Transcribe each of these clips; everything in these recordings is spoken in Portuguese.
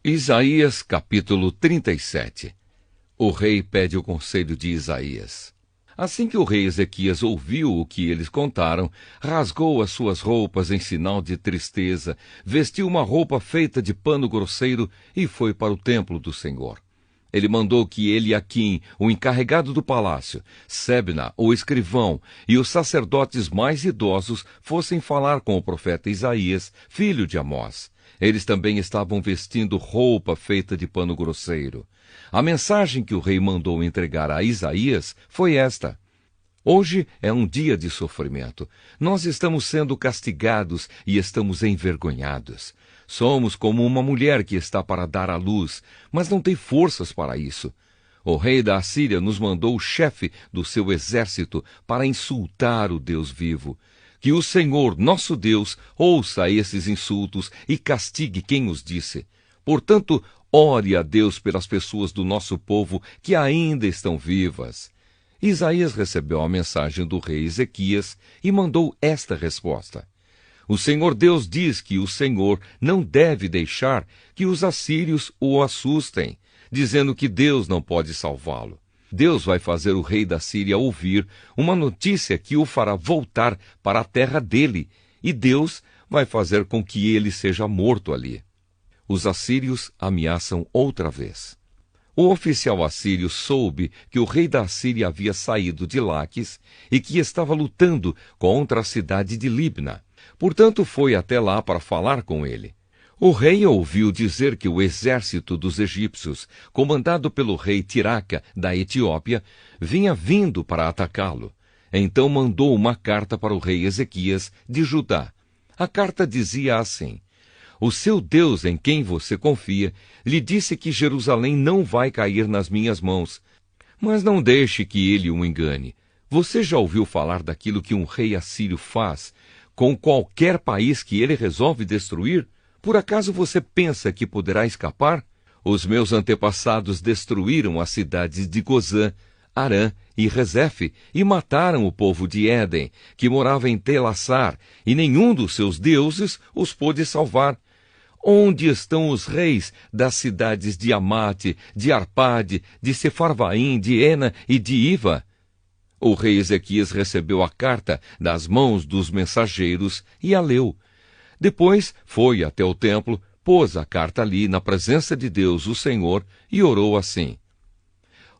Isaías capítulo 37. O rei pede o conselho de Isaías. Assim que o rei Ezequias ouviu o que eles contaram, rasgou as suas roupas em sinal de tristeza, vestiu uma roupa feita de pano grosseiro e foi para o templo do Senhor. Ele mandou que Eliaquim, o encarregado do palácio, Sebna, o escrivão, e os sacerdotes mais idosos fossem falar com o profeta Isaías, filho de Amós. Eles também estavam vestindo roupa feita de pano grosseiro. A mensagem que o rei mandou entregar a Isaías foi esta: Hoje é um dia de sofrimento. Nós estamos sendo castigados e estamos envergonhados. Somos como uma mulher que está para dar à luz, mas não tem forças para isso. O rei da Assíria nos mandou o chefe do seu exército para insultar o Deus vivo. Que o Senhor, nosso Deus, ouça esses insultos e castigue quem os disse. Portanto, ore a Deus pelas pessoas do nosso povo que ainda estão vivas. Isaías recebeu a mensagem do rei Ezequias e mandou esta resposta: O Senhor Deus diz que o Senhor não deve deixar que os assírios o assustem, dizendo que Deus não pode salvá-lo. Deus vai fazer o rei da Síria ouvir uma notícia que o fará voltar para a terra dele, e Deus vai fazer com que ele seja morto ali. Os assírios ameaçam outra vez. O oficial assírio soube que o rei da Síria havia saído de Laquis e que estava lutando contra a cidade de Libna. Portanto, foi até lá para falar com ele. O rei ouviu dizer que o exército dos egípcios, comandado pelo rei Tiraca, da Etiópia, vinha vindo para atacá-lo. Então mandou uma carta para o rei Ezequias, de Judá. A carta dizia assim: O seu Deus, em quem você confia, lhe disse que Jerusalém não vai cair nas minhas mãos. Mas não deixe que ele o engane. Você já ouviu falar daquilo que um rei assírio faz com qualquer país que ele resolve destruir? Por acaso você pensa que poderá escapar? Os meus antepassados destruíram as cidades de Gozã, Arã e Rezefe e mataram o povo de Éden, que morava em Telassar, e nenhum dos seus deuses os pôde salvar. Onde estão os reis das cidades de Amate, de Arpade, de Sefarvaim, de Ena e de Iva? O rei Ezequias recebeu a carta das mãos dos mensageiros e a leu. Depois foi até o templo, pôs a carta ali na presença de Deus, o Senhor, e orou assim: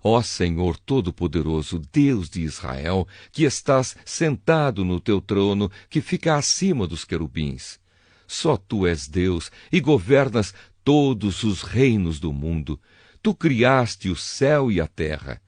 Ó Senhor Todo-Poderoso, Deus de Israel, que estás sentado no teu trono, que fica acima dos querubins. Só tu és Deus e governas todos os reinos do mundo. Tu criaste o céu e a terra.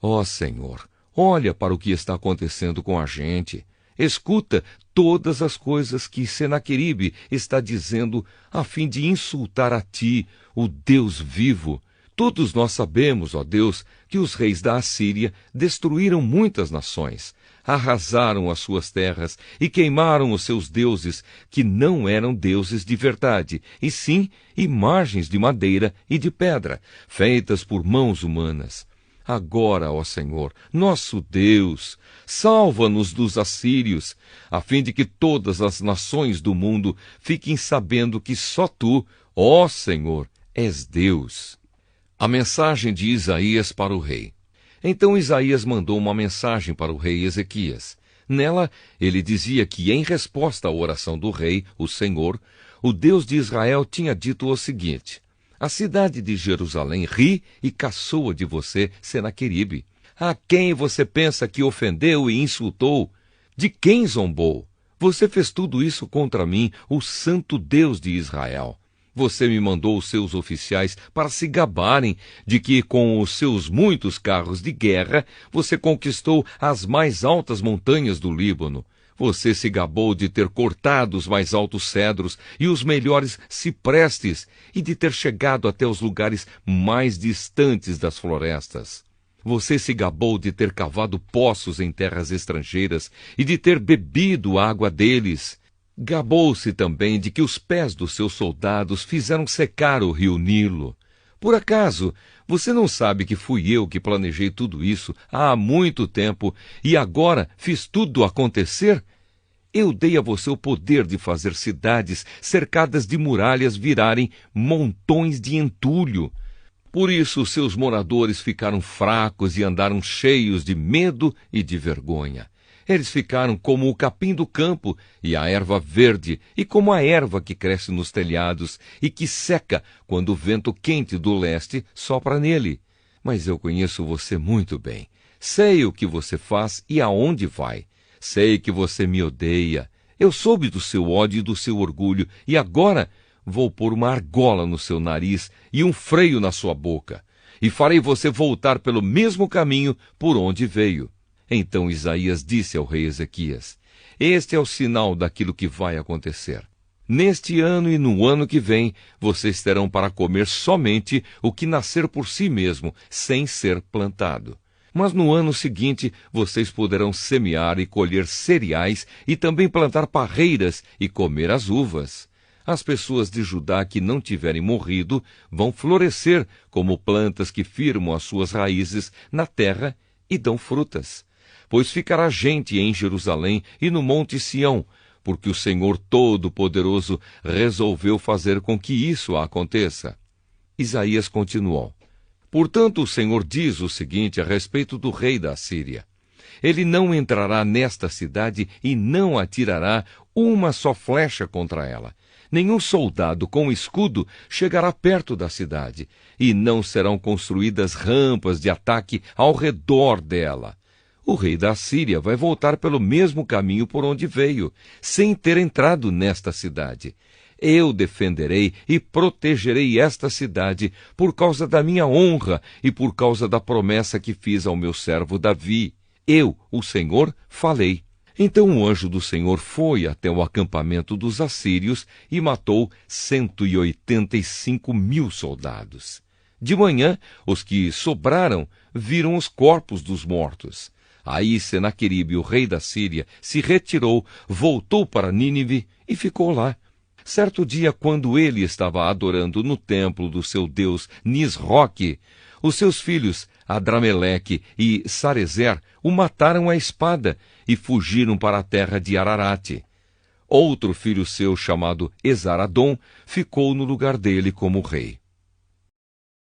Ó Senhor, olha para o que está acontecendo com a gente. Escuta todas as coisas que Senaqueribe está dizendo a fim de insultar a ti, o Deus vivo. Todos nós sabemos, ó Deus, que os reis da Assíria destruíram muitas nações, arrasaram as suas terras e queimaram os seus deuses, que não eram deuses de verdade, e sim imagens de madeira e de pedra, feitas por mãos humanas. Agora, ó Senhor, nosso Deus, salva-nos dos assírios, a fim de que todas as nações do mundo fiquem sabendo que só tu, ó Senhor, és Deus. A mensagem de Isaías para o rei. Então Isaías mandou uma mensagem para o rei Ezequias. Nela, ele dizia que, em resposta à oração do rei, o Senhor, o Deus de Israel tinha dito o seguinte: A cidade de Jerusalém ri e caçoa de você, Senaqueribe. A quem você pensa que ofendeu e insultou? De quem zombou? Você fez tudo isso contra mim, o santo Deus de Israel. Você me mandou os seus oficiais para se gabarem de que, com os seus muitos carros de guerra, você conquistou as mais altas montanhas do Líbano. Você se gabou de ter cortado os mais altos cedros e os melhores ciprestes e de ter chegado até os lugares mais distantes das florestas. Você se gabou de ter cavado poços em terras estrangeiras e de ter bebido água deles. Gabou-se também de que os pés dos seus soldados fizeram secar o rio Nilo. Por acaso, você não sabe que fui eu que planejei tudo isso há muito tempo e agora fiz tudo acontecer? Eu dei a você o poder de fazer cidades cercadas de muralhas virarem montões de entulho. Por isso seus moradores ficaram fracos e andaram cheios de medo e de vergonha. Eles ficaram como o capim do campo e a erva verde, e como a erva que cresce nos telhados e que seca quando o vento quente do leste sopra nele. Mas eu conheço você muito bem. Sei o que você faz e aonde vai. Sei que você me odeia. Eu soube do seu ódio e do seu orgulho, e agora vou pôr uma argola no seu nariz e um freio na sua boca, e farei você voltar pelo mesmo caminho por onde veio. Então Isaías disse ao rei Ezequias: Este é o sinal daquilo que vai acontecer. Neste ano e no ano que vem, vocês terão para comer somente o que nascer por si mesmo, sem ser plantado. Mas no ano seguinte, vocês poderão semear e colher cereais e também plantar parreiras e comer as uvas. As pessoas de Judá que não tiverem morrido vão florescer como plantas que firmam as suas raízes na terra e dão frutas. Pois ficará gente em Jerusalém e no monte Sião, porque o Senhor Todo-Poderoso resolveu fazer com que isso aconteça. Isaías continuou: Portanto, o Senhor diz o seguinte a respeito do rei da Assíria: Ele não entrará nesta cidade e não atirará uma só flecha contra ela. Nenhum soldado com escudo chegará perto da cidade, e não serão construídas rampas de ataque ao redor dela. O rei da Assíria vai voltar pelo mesmo caminho por onde veio, sem ter entrado nesta cidade. Eu defenderei e protegerei esta cidade por causa da minha honra e por causa da promessa que fiz ao meu servo Davi. Eu, o Senhor, falei. Então o anjo do Senhor foi até o acampamento dos assírios e matou 185.000 soldados. De manhã, os que sobraram viram os corpos dos mortos. Aí Senaqueribe, o rei da Síria, se retirou, voltou para Nínive e ficou lá. Certo dia, quando ele estava adorando no templo do seu deus Nisroque, os seus filhos Adrameleque e Sarezer o mataram à espada e fugiram para a terra de Ararate. Outro filho seu, chamado Esaradom, ficou no lugar dele como rei.